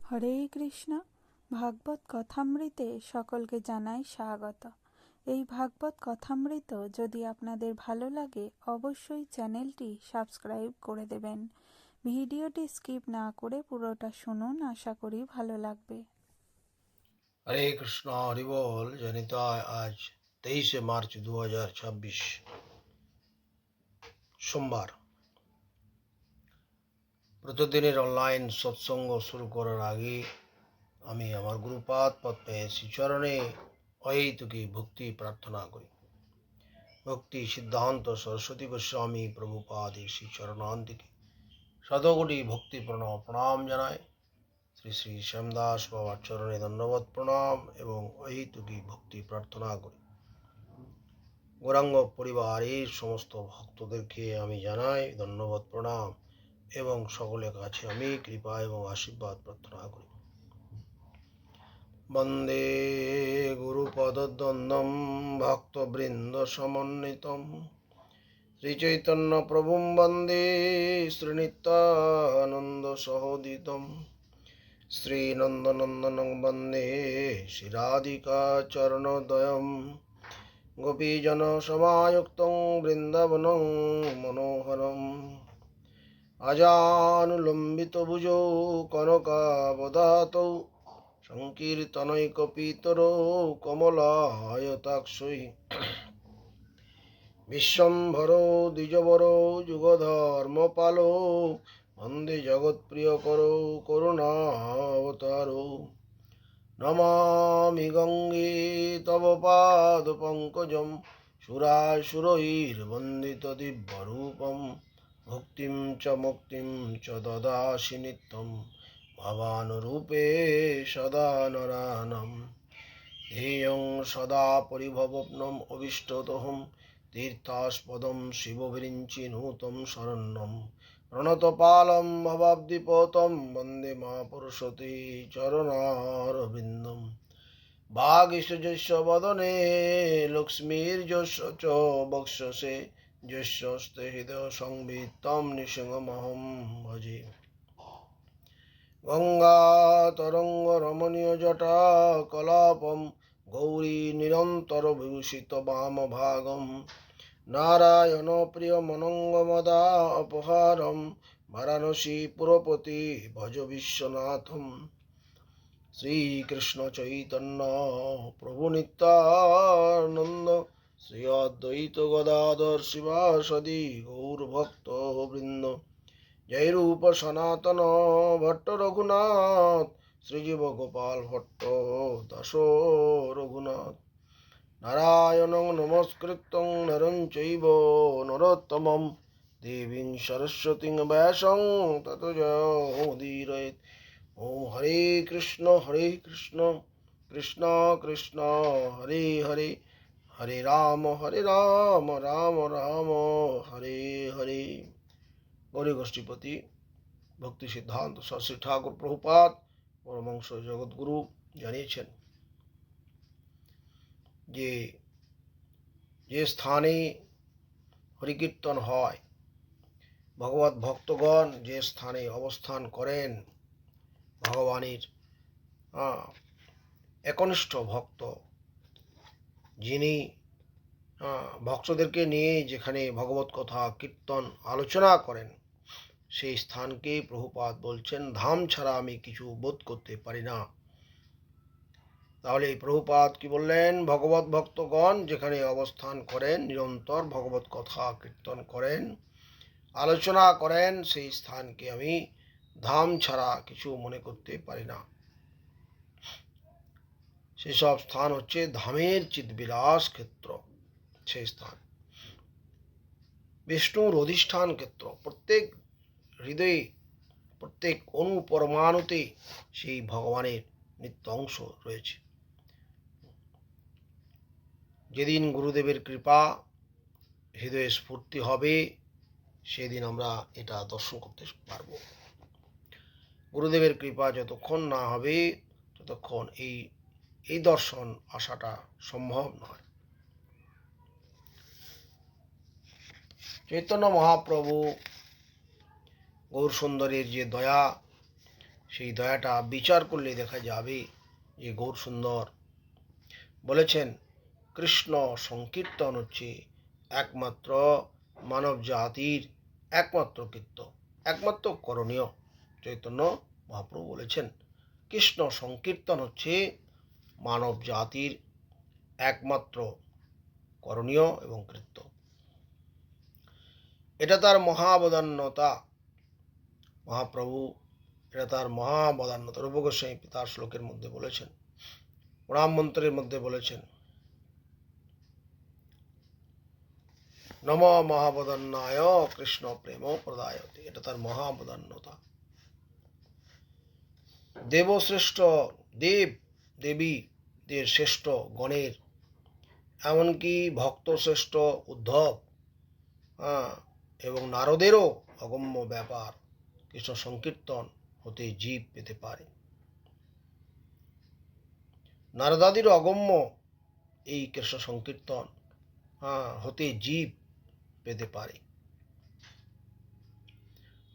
হরে কৃষ্ণ। ভাগবত কথামৃতে সকলকে জানাই স্বাগত। এই ভাগবত কথামৃত যদি আপনাদের ভালো লাগে অবশ্যই চ্যানেলটি সাবস্ক্রাইব করে দেবেন। ভিডিওটি স্কিপ না করে পুরোটা শুনুন, আশা করি ভালো লাগবে। হরে কৃষ্ণ, হরি বল। জনিতায় আজ 23 মার্চ 2026 সোমবার। প্রতিদিনের অনলাইন সৎসঙ্গ শুরু করার আগে আমি আমার গুরুপাদ পদ্মে শ্রীচরণে অহেতুকী ভক্তি প্রার্থনা করি। ভক্তি সিদ্ধান্ত সরস্বতী গোস্বামী প্রভুপাদের শ্রীচরণান্তিকে শতকোটি ভক্তি প্রণাম জানায়। শ্রী শ্রী শ্যামদাস বাবার চরণে ধন্যবাদ প্রণাম এবং অহেতুকী ভক্তি প্রার্থনা করি। গৌরাঙ্গ পরিবারের সমস্ত ভক্তদেরকে আমি জানাই ধন্যবাদ প্রণাম এবং সকলের কাছে আমি কৃপা এবং আশীর্বাদ প্রার্থনা করি। বন্দে গুরুপদদ্বন্দ্বম ভক্তবৃন্দ সমন্বিতম শ্রীচৈতন্য প্রভুম বন্দে শ্রীনিত্যানন্দ সহোদিতম শ্রীনন্দনন্দনং বন্দে শ্রীরাধিকা চরণোদয়ম গোপীজন সমায়ুক্তং বৃন্দাবনং মনোহরম আজানুলম্বিত ভুজৌ কনকাবদাতৌ সংকীর্তনৈকপিতরৌ কমলায়তাক্ষৈ বিশ্বম্ভরো দ্বিজবরো যুগধর্মপালো বন্দে জগৎপ্রিয়করো করুণাবতারো নমামি গঙ্গে তব পাদ পঙ্কজম সুরাসুরৈর্বন্দিত দিব্যরূপম ভক্তিম চ মুক্তিম চ দদাসি নিত্যম ভবানুরূপে সদা নরানম ধ্যেয়ং সদা পরিভবনম অভীষ্টতোহম তীর্থাস্পদম শিববিরিঞ্চিনুতম শরণ্যম প্রণতপালম ভবাব্দিপোতম বন্দে মা পুরুষতে চরণারবিন্দম বাগীশযস্য বদনে লক্ষ্মীর্যস্য চ বক্ষসে যস্যস্তে হৃদয় সংবিত তম নৃসিংহমহং ভজে। গঙ্গা তরঙ্গ রমণীয় জটা কলাপম গৌরী নিরন্তর বিভূষিত বাম ভাগম নারায়ণ প্রিয় মনঙ্গমদা অপহারম বারাণসী পুরপতি ভজ বিশ্বনাথম শ্রীকৃষ্ণ চৈতন্য প্রভু নিত্যানন্দ শ্রী অদ্বৈত গদাধর শিবাসদি গৌরভক্ত বৃন্দ জয় রূপ সনাতন ভট্ট রঘুনাথ শ্রীজীব গোপাল ভট্ট দাস রঘুনাথ নারায়ণং নমস্কৃত্যং নরং চৈব নরোত্তমং দেবীং সরস্বতীং ব্যাসং ততো জয়মুদীরয়েৎ। ওম হরে কৃষ্ণ কৃষ্ণ কৃষ্ণ হরে হরে হরে রাম রাম রাম হরে হরে। গৌরী গোষ্ঠীপতি ভক্তি সিদ্ধান্ত সরস্বতী ঠাকুর প্রভুপাদ পরমহংস জগৎগুরু জানিয়েছেন যে যে স্থানে হরিকীর্তন হয়, ভগবত ভক্তগণ যে স্থানে অবস্থান করেন, ভগবানের একনিষ্ঠ ভক্ত যিনি ভক্তদেরকে নিয়ে যেখানে ভগবত কথা কীর্তন আলোচনা করেন, সেই স্থানকে প্রভুপাদ বলছেন ধাম ছাড়া আমি কিছু বোধ করতে পারি না। তাহলে প্রভুপাদ কি বললেন? ভগবত ভক্তগণ যেখানে অবস্থান করেন, নিরন্তর ভগবত কথা কীর্তন করেন, আলোচনা করেন, সেই স্থানকে আমি ধাম ছাড়া কিছু মনে করতে পারি না। সেসব স্থান হচ্ছে ধামের চিৎবিলাস ক্ষেত্র। সেই স্থান বিষ্ণুর অধিষ্ঠান ক্ষেত্র। প্রত্যেক হৃদয়ে, প্রত্যেক অণু পরমাণুতে সেই ভগবানের নিত্য অংশ রয়েছে। যেদিন গুরুদেবের কৃপা হৃদয়ে স্ফূর্তি হবে, সেদিন আমরা এটা দর্শন করতে পারব। গুরুদেবের কৃপা যতক্ষণ না হবে ততক্ষণ এই দর্শন আসাটা সম্ভব নয়। চৈতন্য মহাপ্রভু গৌর সুন্দরের যে দয়া, সেই দয়াটা বিচার করলে দেখা যাবে যে গৌর সুন্দর বলেছেন কৃষ্ণ সংকীর্তন হচ্ছে একমাত্র মানব জাতির একমাত্র কৃত্য, একমাত্র করণীয়। চৈতন্য মহাপ্রভু বলেছেন কৃষ্ণ সংকীর্তন হচ্ছে মানব জাতির একমাত্র করণীয় এবং কৃত্য। এটা তার মহাবদান্যতা। মহাপ্রভু এটা তার মহাবদান্যতা। রূপ গোস্বামী পিতার শ্লোকের মধ্যে বলেছেন, প্রণাম মন্ত্রের মধ্যে বলেছেন, নম মহাবদান্যায় কৃষ্ণ প্রেম প্রদায়তে। এটা তার মহাবদান্যতা। দেবশ্রেষ্ঠ দেব দেবীদের শ্রেষ্ঠ গণের, এমনকি ভক্ত শ্রেষ্ঠ উদ্ধব এবং নারদেরও অগম্য ব্যাপার কৃষ্ণ সংকীর্তন হতে জীব পেতে পারে। নারদাদির অগম্য এই কৃষ্ণ সংকীর্তন হতে জীব পেতে পারে।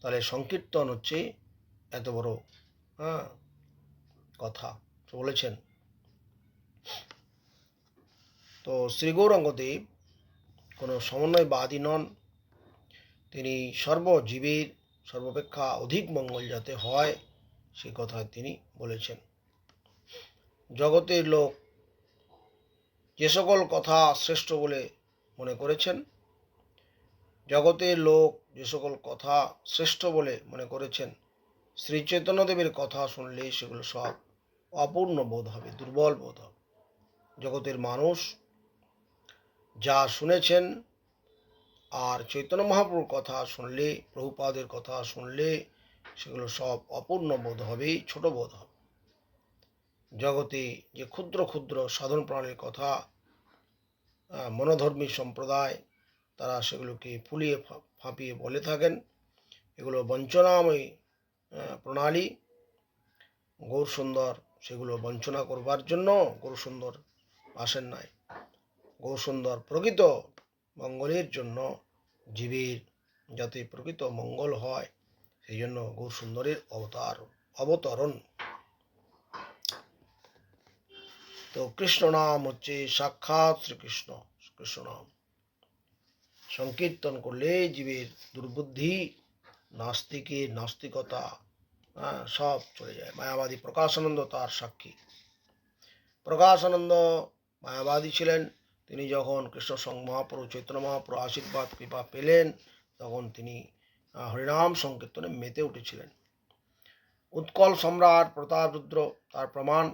তাহলে সংকীর্তন হচ্ছে এত বড় কথা বলেছেন। তো শ্রী গৌরাঙ্গদেব কোনো সমন্বয়বাদী নন। তিনি সর্বজীবের সর্বাপেক্ষা অধিক মঙ্গল যাতে হয় সে কথা তিনি বলেছেন। জগতের লোক যে সকল কথা শ্রেষ্ঠ বলে মনে করেছেন, জগতের লোক যে সকল কথা শ্রেষ্ঠ বলে মনে করেছেন, শ্রী চৈতন্যদেবের কথা শুনলে সেগুলো সব অপূর্ণ বোধ হবে, দুর্বল বোধ হবে। জগতের মানুষ যা শুনেছেন আর চৈতন্য মহাপ্রভুর কথা শুনলে, প্রভুপাদের কথা শুনলে সেগুলো সব অপূর্ণ বোধ হবে, ছোট বোধ হবে। জগতে যে ক্ষুদ্র ক্ষুদ্র সাধন প্রাণীর কথা মনোধর্মী সম্প্রদায় তারা সেগুলোকে ফুলিয়ে ফাঁপিয়ে বলে থাকেন, এগুলো বঞ্চনাময়ী প্রণালী। গৌর সুন্দর সেগুলো বঞ্চনা করবার জন্য গৌর সুন্দর আসেন নাই। গৌর সুন্দর প্রকৃত মঙ্গলের জন্য, জীবের যাতে প্রকৃত মঙ্গল হয় সেই জন্য গৌর সুন্দরের অবতরণ। তো কৃষ্ণ নাম হচ্ছে সাক্ষাৎ শ্রীকৃষ্ণ। কৃষ্ণ নাম সংকীর্তন করলে জীবের দুর্বুদ্ধি, নাস্তিকের নাস্তিকতা সব চলে যায়। মায়াবাদী প্রকাশানন্দ তার সাক্ষী। প্রকাশানন্দ মায়াবাদী ছিলেন। তিনি যখন কৃষ্ণ মহাপ্রভু চৈতন্য মহাপ্রভু আশীর্বাদ কৃপা পেলেন তখন তিনি হরিনাম সংকীর্তনে মেতে উঠেছিলেন। উৎকল সম্রাট প্রতাপরুদ্র তার প্রমাণ।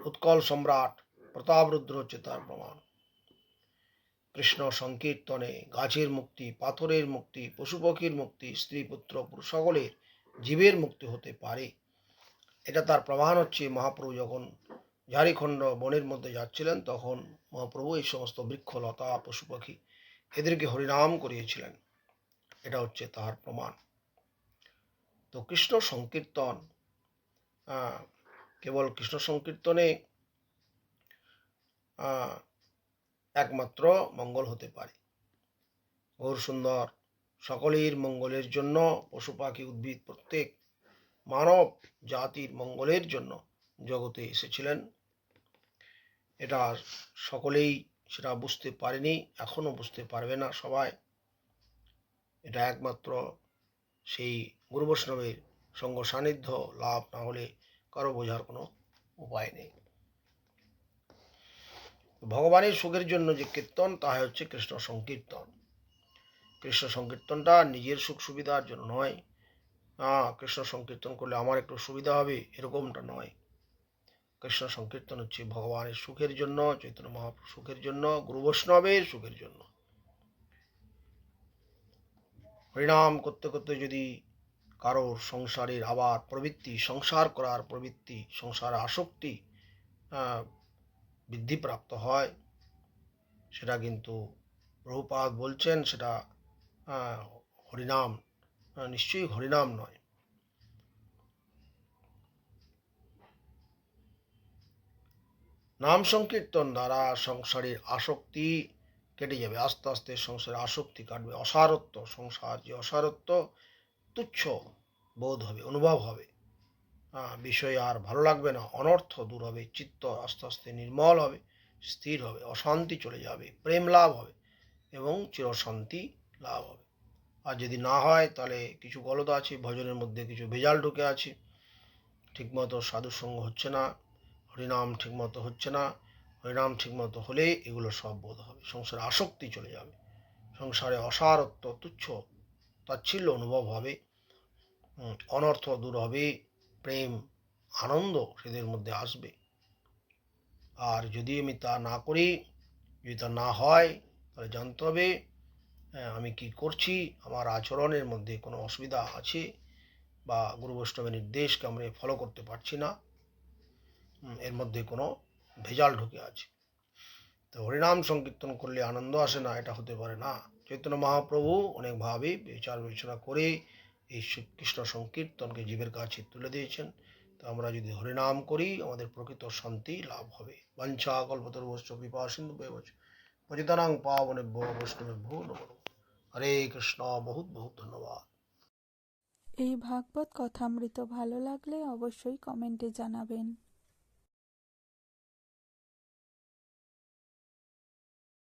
উৎকল সম্রাট প্রতাপরুদ্র হচ্ছে তার প্রমাণ। কৃষ্ণ সংকীর্তনে গাছের মুক্তি, পাথরের মুক্তি, পশু পক্ষীর মুক্তি, স্ত্রী পুত্র পুরুষ সকলের জীবের মুক্তি হতে পারে। এটা তার প্রমাণ হচ্ছে মহাপ্রভু যখন ঝাড়িখণ্ড বনের মধ্যে যাচ্ছিলেন তখন মহাপ্রভু এই সমস্ত বৃক্ষ লতা পশু পাখি এদেরকে হরিনাম করিয়েছিলেন। এটা হচ্ছে তার প্রমাণ। তো কৃষ্ণ সংকীর্তন, কেবল কৃষ্ণ সংকীর্তনে একমাত্র মঙ্গল হতে পারে। গৌর সুন্দর সকলের মঙ্গলের জন্য, পশু পাখি উদ্ভিদ প্রত্যেক মানব জাতির মঙ্গলের জন্য জগতে এসেছিলেন। এটা সকলেই সেটা বুঝতে পারেনি, এখনো বুঝতে পারবে না সবাই। এটা একমাত্র সেই গুরু বৈষ্ণবের সঙ্গ সান্নিধ্য লাভ না হলে কারো বোঝার কোনো উপায় নেই। ভগবানের সুখের জন্য যে কীর্তন তাই হচ্ছে কৃষ্ণ সংকীর্তন। কৃষ্ণ সংকীর্তনটা নিজের সুখ সুবিধার জন্য নয়। কৃষ্ণ সংকীর্তন করলে আমার একটু সুবিধা হবে এরকমটা নয়। কৃষ্ণ সংকীর্তন হচ্ছে ভগবানের সুখের জন্য, চৈতন্য মহাপ্রভুর সুখের জন্য, গুরু বৈষ্ণবের সুখের জন্য। হরিনাম করতে করতে যদি কারোর সংসারের আবার প্রবৃত্তি, সংসার করার প্রবৃত্তি, সংসার আসক্তি বৃদ্ধিপ্রাপ্ত হয়, সেটা কিন্তু প্রভুপাদ বলছেন সেটা হরিনাম, নিশ্চয়ই হরিনাম নয়। নাম সংকীর্তন দ্বারা সংসারের আসক্তি কেটে যাবে, আস্তে আস্তে সংসারের আসক্তি কাটবে। অসারত্ব, সংসার যে অসারত্ব তুচ্ছ বোধ হবে, অনুভব হবে। বিষয় আর ভালো লাগবে না, অনর্থ দূর হবে, চিত্ত আস্তে আস্তে নির্মল হবে, স্থির হবে, অশান্তি চলে যাবে, প্রেম লাভ হবে এবং চিরশান্তি লাভ হবে। আর যদি না হয় তাহলে কিছু গলদ আছে, ভজনের মধ্যে কিছু ভেজাল ঢুকে আছে, ঠিকমতো সাধুসঙ্গ হচ্ছে না, হরিনাম ঠিকমতো হচ্ছে না। হরিনাম ঠিকমতো হলে এগুলো সব বোধ হবে, সংসারে আসক্তি চলে যাবে, সংসারে অসারত্ব, তুচ্ছ তাচ্ছিল্য অনুভব হবে, অনর্থ দূর হবে, প্রেম আনন্দ সেদের মধ্যে আসবে। আর যদি আমি তা না করি, যদি তা না হয়, তাহলে জানতে হবে আমি কি করছি, আমার আচরণের মধ্যে কোনো অসুবিধা আছে, বা গুরু বৈষ্ণবের নির্দেশকে আমরা ফলো করতে পারছি না, এর মধ্যে কোনো ভেজাল ঢুকে আছে। তো হরিনাম সংকীর্তন করলে আনন্দ আসে না, এটা হতে পারে না। চৈতন্য মহাপ্রভু অনেকভাবে বিচার বিবেচনা করে এই কৃষ্ণ সংকীর্তনকে জীবের কাছে তুলে দিয়েছেন। তো আমরা যদি হরিনাম করি, আমাদের প্রকৃত শান্তি লাভ হবে। বাঞ্ছা কল্পতরুশ্চ কৃপা সিন্ধু পতিতানাং পাবনেভ্যো বৈষ্ণবেভ্যো নমো নমঃ। হরে কৃষ্ণ। বহুত বহুত ধন্যবাদ। এই ভাগবত কথামৃত ভালো লাগলে অবশ্যই কমেন্টে জানাবেন।